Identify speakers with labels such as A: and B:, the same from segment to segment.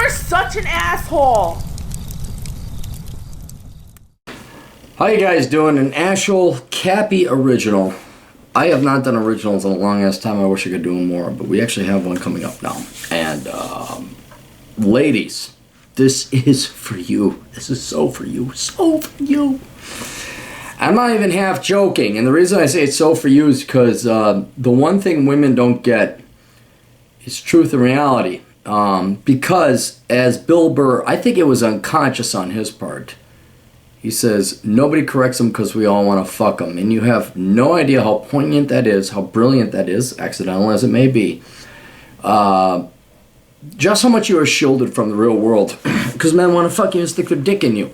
A: You're such an asshole.
B: How you guys doing? An actual Cappy original. I have not done originals in a long ass time. I wish I could do more, but we actually have one coming up now. And ladies, this is for you. This is so for you. So for you. I'm not even half joking, and the reason I say it's so for you is because the one thing women don't get is truth and reality. Because as Bill Burr, I think it was unconscious on his part, he says, nobody corrects them because we all want to fuck them. And you have no idea how poignant that is, how brilliant that is, accidental as it may be. Just how much you are shielded from the real world. Because men want to fuck you and stick their dick in you.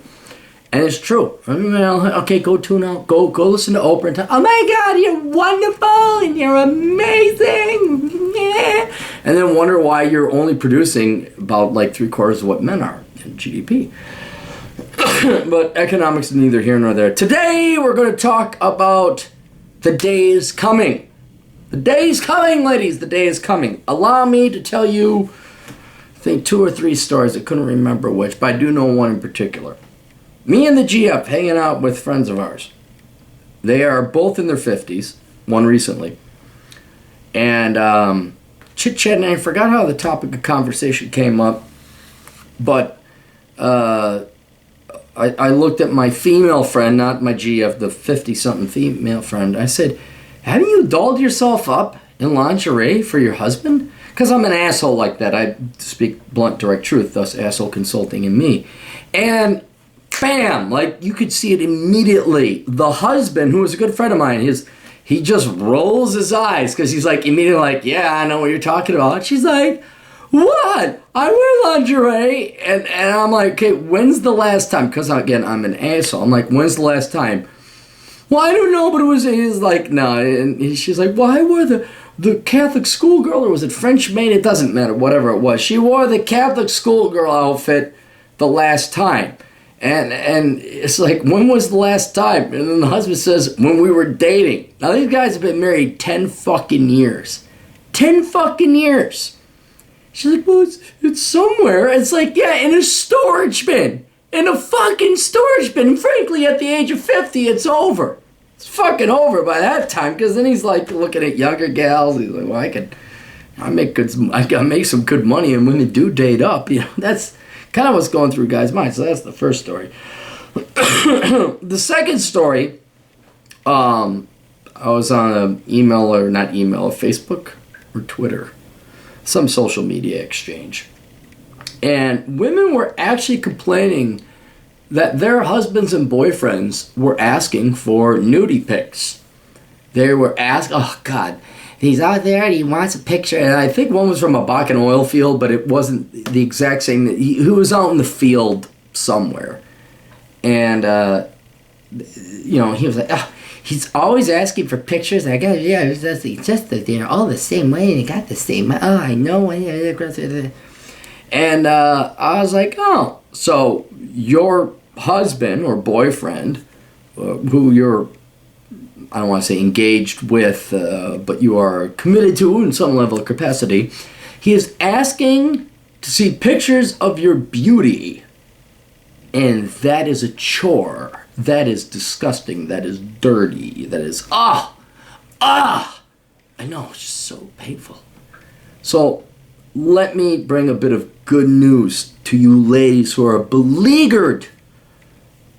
B: And it's true. I mean, okay, go tune out. Go listen to Oprah and tell, oh my God, you're wonderful and you're amazing. Yeah. And then wonder why you're only producing about like 3/4 of what men are in GDP. But economics is neither here nor there. Today we're going to talk about the day is coming. The day is coming, ladies. The day is coming. Allow me to tell you, I think 2 or 3 stories. I couldn't remember which, but I do know one in particular. Me and the GF hanging out with friends of ours. They are both in their 50s, one recently. And chit-chatting, I forgot how the topic of conversation came up, but I looked at my female friend, not my GF, the 50-something female friend. I said, haven't you dolled yourself up in lingerie for your husband? Because I'm an asshole like that. I speak blunt, direct truth, thus asshole consulting in me. And bam, like you could see it immediately. The husband, who was a good friend of mine, he just rolls his eyes because he's like immediately like, yeah, I know what you're talking about. She's like, what? I wear lingerie. And I'm like, okay, when's the last time? Because again, I'm an asshole. I'm like, when's the last time? Well, I don't know, but he's like, no. And she's like, well, I wore the Catholic schoolgirl, or was it French maid? It doesn't matter, whatever it was. She wore the Catholic schoolgirl outfit the last time. And it's like, when was the last time? And then the husband says, when we were dating. Now, these guys have been married 10 fucking years. 10 fucking years. She's like, well, it's somewhere. It's like, yeah, in a storage bin. In a fucking storage bin. And frankly, at the age of 50, it's over. It's fucking over by that time. Because then he's like looking at younger gals. He's like, well, I can make some good money, and women do date up. You know, that's kind of what's going through guys' minds. So that's the first story. The second story, I was on a Facebook or Twitter, some social media exchange. And women were actually complaining that their husbands and boyfriends were asking for nudie pics. They were asking, oh God, he's out there and he wants a picture. And I think one was from a Bakken oil field, but it wasn't the exact same. He was out in the field somewhere. And, he was like, oh, he's always asking for pictures. And I got, yeah, it's just all the same way. And he got the same, oh, I know. And I was like, oh, so your husband or boyfriend, who you're, I don't want to say engaged with, but you are committed to in some level of capacity, he is asking to see pictures of your beauty. And that is a chore. That is disgusting. That is dirty. That is, I know, it's just so painful. So let me bring a bit of good news to you ladies who are beleaguered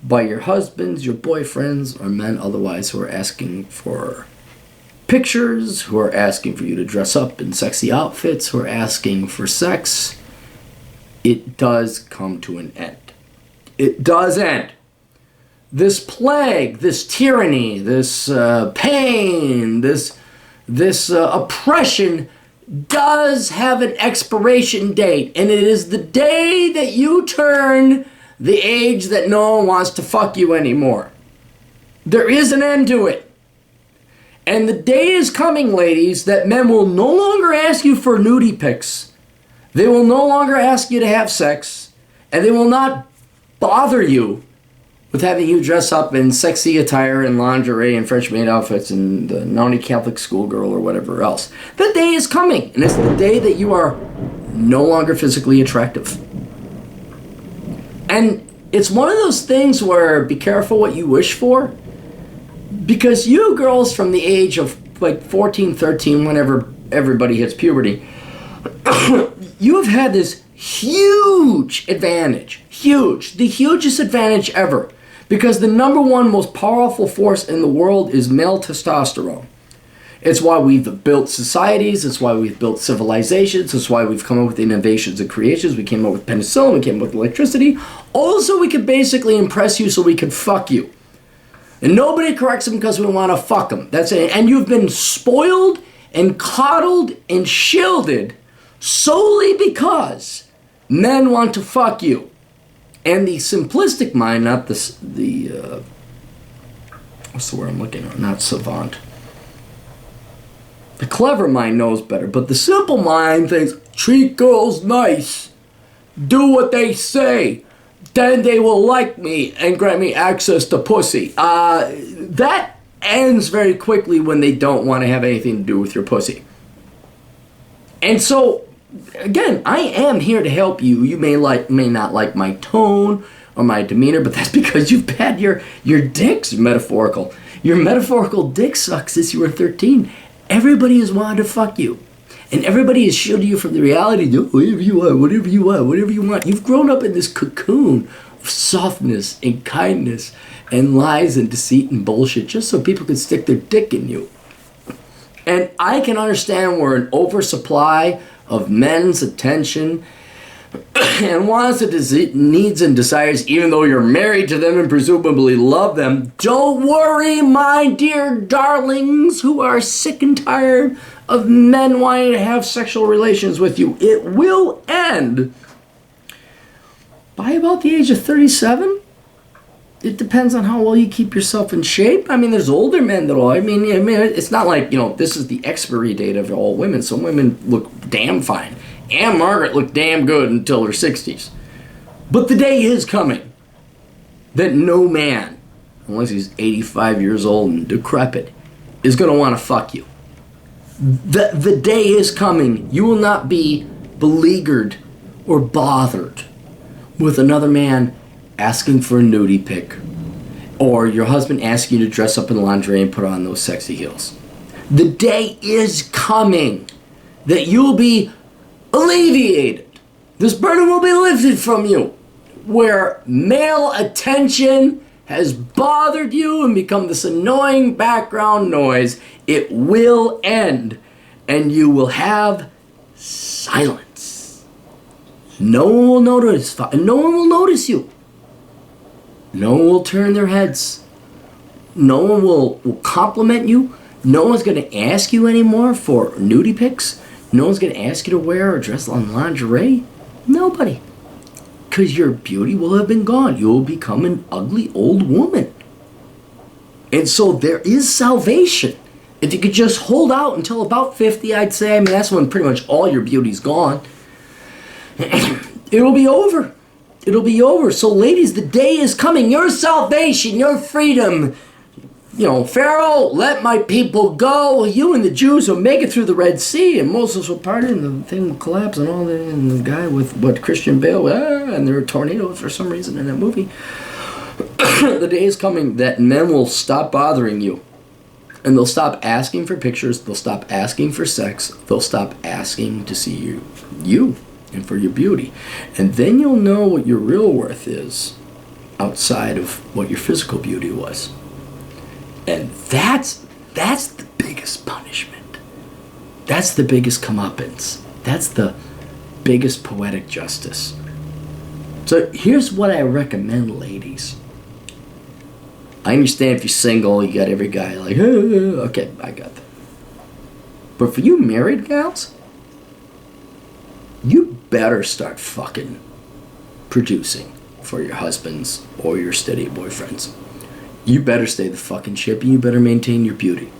B: by your husbands, your boyfriends, or men otherwise who are asking for pictures, who are asking for you to dress up in sexy outfits, who are asking for sex. It does come to an end. It does end. This plague, this tyranny, this pain, this oppression does have an expiration date, and it is the day that you turn the age that no one wants to fuck you anymore. There is an end to it. And the day is coming, ladies, that men will no longer ask you for nudie pics. They will no longer ask you to have sex, and they will not bother you with having you dress up in sexy attire and lingerie and French maid outfits and the naughty Catholic schoolgirl or whatever else. The day is coming, and it's the day that you are no longer physically attractive. And it's one of those things where be careful what you wish for. Because you girls from the age of like 14, 13, whenever everybody hits puberty, you have had this huge advantage. Huge. The hugest advantage ever. Because the number one most powerful force in the world is male testosterone. It's why we've built societies. It's why we've built civilizations. It's why we've come up with innovations and creations. We came up with penicillin. We came up with electricity. Also, we could basically impress you so we could fuck you. And nobody corrects them because we want to fuck them. That's it. And you've been spoiled and coddled and shielded solely because men want to fuck you. And the simplistic mind, not the what's the word I'm looking at? Not savant. The clever mind knows better, but the simple mind thinks, treat girls nice, do what they say, then they will like me and grant me access to pussy. That ends very quickly when they don't want to have anything to do with your pussy. And so, again, I am here to help you. You may not like my tone or my demeanor, but that's because you've had your dick's metaphorical. Your metaphorical dick sucks since you were 13. Everybody has wanted to fuck you. And everybody has shielded you from the reality. Do whatever you want, whatever you want, whatever you want. You've grown up in this cocoon of softness and kindness and lies and deceit and bullshit just so people can stick their dick in you. And I can understand where an oversupply of men's attention and wants and needs and desires, even though you're married to them and presumably love them. Don't worry, my dear darlings who are sick and tired of men wanting to have sexual relations with you. It will end by about the age of 37. It depends on how well you keep yourself in shape. I mean, there's older men that will. I mean, it's not like, this is the expiry date of all women. Some women look damn fine. Anne Margaret looked damn good until her 60s. But the day is coming that no man, unless he's 85 years old and decrepit, is going to want to fuck you. The day is coming. You will not be beleaguered or bothered with another man asking for a nudie pic, or your husband asking you to dress up in lingerie and put on those sexy heels. The day is coming that you will be alleviated. This burden will be lifted from you, where male attention has bothered you and become this annoying background noise. It will end, and you will have silence. No one will notice. No one will notice you. No one will turn their heads. No one will compliment you. No one's going to ask you anymore for nudie pics. No one's going to ask you to wear or dress on lingerie. Nobody. Because your beauty will have been gone. You will become an ugly old woman. And so there is salvation. If you could just hold out until about 50, I'd say. I mean, that's when pretty much all your beauty's gone. It'll be over. It'll be over. So ladies, the day is coming. Your salvation, your freedom. Pharaoh, let my people go. You and the Jews will make it through the Red Sea, and Moses will part it, and the thing will collapse, and all that. And the guy with Christian Bale, and there are tornadoes for some reason in that movie. The day is coming that men will stop bothering you, and they'll stop asking for pictures. They'll stop asking for sex. They'll stop asking to see you and for your beauty, and then you'll know what your real worth is outside of what your physical beauty was. And that's the biggest punishment. That's the biggest comeuppance. That's the biggest poetic justice. So here's what I recommend, ladies. I understand if you're single, you got every guy like, okay, I got that. But for you married gals, you better start fucking producing for your husbands or your steady boyfriends. You better stay the fucking ship, and you better maintain your beauty.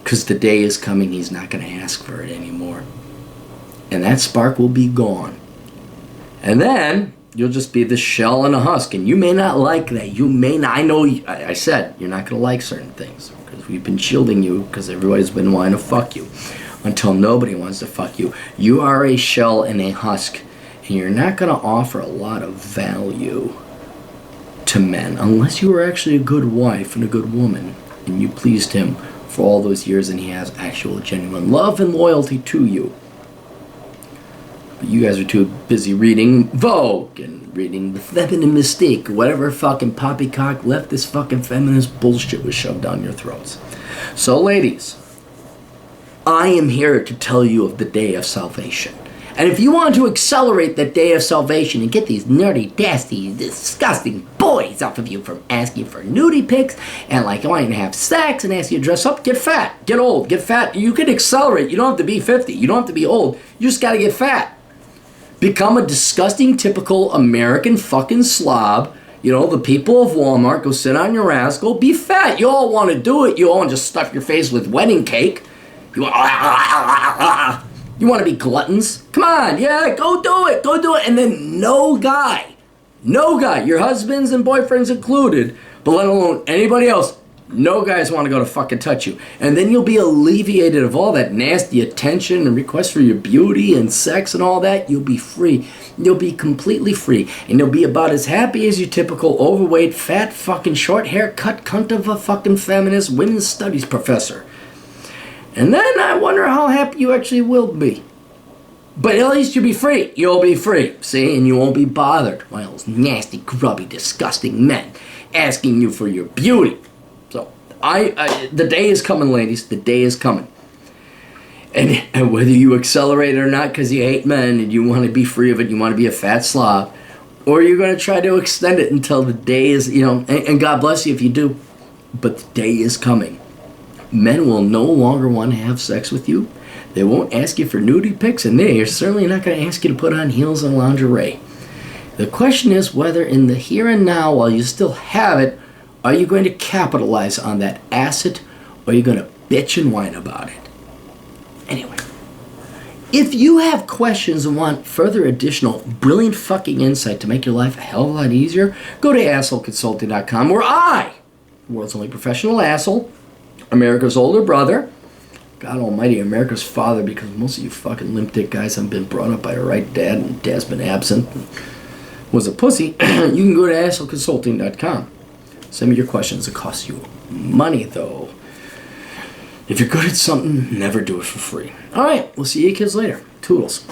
B: Because the day is coming, he's not going to ask for it anymore. And that spark will be gone. And then, you'll just be the shell and a husk. And you may not like that. You may not. I know, I said, you're not going to like certain things. Because we've been shielding you, because everybody's been wanting to fuck you. Until nobody wants to fuck you. You are a shell and a husk. and you're not going to offer a lot of value to men unless you were actually a good wife and a good woman and you pleased him for all those years and he has actual genuine love and loyalty to you. But you guys are too busy reading Vogue and reading The Feminine Mystique, or whatever fucking poppycock leftist fucking feminist bullshit was shoved down your throats. So ladies, I am here to tell you of the day of salvation. And if you want to accelerate that day of salvation and get these nerdy, nasty, disgusting boys off of you from asking for nudie pics and like wanting to have sex and ask you to dress up, get fat, get old, get fat. You can accelerate. You don't have to be 50. You don't have to be old. You just got to get fat. Become a disgusting, typical American fucking slob. You know, the people of Walmart, go sit on your ass, go be fat. You all want to do it. You all want to just stuff your face with wedding cake. You want to be gluttons? Come on, yeah, go do it, go do it. And then no guy, your husbands and boyfriends included, but let alone anybody else, no guys want to go to fucking touch you. And then you'll be alleviated of all that nasty attention and requests for your beauty and sex and all that. You'll be free. You'll be completely free. And you'll be about as happy as your typical overweight, fat, fucking short haircut cunt of a fucking feminist women's studies professor. And then I wonder how happy you actually will be. But at least you'll be free. You'll be free, see? And you won't be bothered by those nasty, grubby, disgusting men asking you for your beauty. So, the day is coming, ladies. The day is coming. And whether you accelerate it or not because you hate men and you want to be free of it, you want to be a fat slob, or you're going to try to extend it until the day is, and God bless you if you do. But the day is coming. Men will no longer want to have sex with you. They won't ask you for nudie pics, and they are certainly not going to ask you to put on heels and lingerie. The question is whether in the here and now, while you still have it, are you going to capitalize on that asset, or are you going to bitch and whine about it? Anyway, if you have questions and want further additional brilliant fucking insight to make your life a hell of a lot easier, go to assholeconsulting.com, where I, the world's only professional asshole, America's older brother, God almighty, America's father, because most of you fucking limp dick guys haven't been brought up by a right dad, and dad's been absent and was a pussy. You can go to assholeconsulting.com. Send me your questions. It costs you money, though. If you're good at something, never do it for free. All right, we'll see you kids later. Toodles.